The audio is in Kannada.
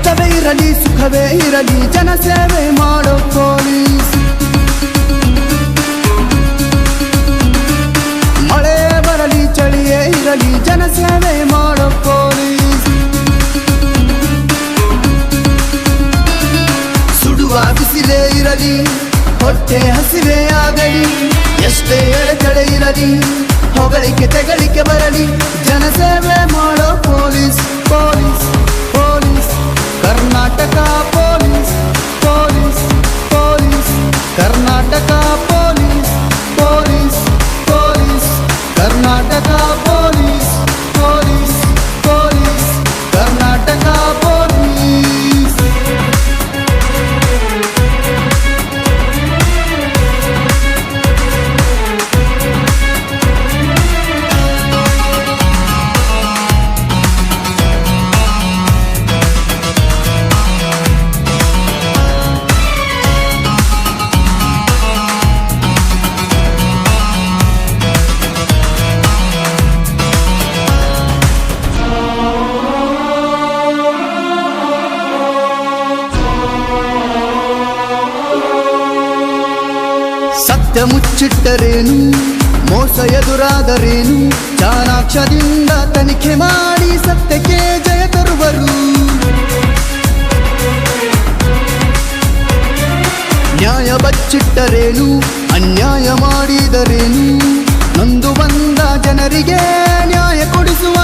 ಕಷ್ಟವೇ ಇರಲಿ ಸುಖವೇ ಇರಲಿ ಜನಸೇವೆ ಮಾಡೋ ಪೊಲೀಸ್. ಮಳೆ ಬರಲಿ ಚಳಿಯೇ ಇರಲಿ ಜನಸೇವೆ ಮಾಡೋ ಪೊಲೀಸ್. ಸುಡುವ ಬಿಸಿಲೇ ಇರಲಿ ಹೊಟ್ಟೆ ಹಸಿವೆ ಆಗಲಿ ಎಷ್ಟೇ ಎಳೆತಡೆ ಇರಲಿ ಹೊಗಳಿಕೆ ತೆಗಳಿಕೆ ಬರಲಿ ಜನಸೇವೆ ಮಾಡೋ police police police. Karnataka police police police. Karnataka police police police. Karnataka police police police. Karnataka police. ಸತ್ಯ ಮುಚ್ಚಿಟ್ಟರೇನು ಮೋಸ ಎದುರಾದರೇನು ಚಾಣಾಕ್ಷದಿಂದ ತನಿಖೆ ಮಾಡಿ ಸತ್ಯಕ್ಕೆ ಜಯ ತರುವರು. ನ್ಯಾಯ ಬಚ್ಚಿಟ್ಟರೇನು ಅನ್ಯಾಯ ಮಾಡಿದರೇನು ನೊಂದು ಬಂದ ಜನರಿಗೆ ನ್ಯಾಯ ಕೊಡಿಸುವ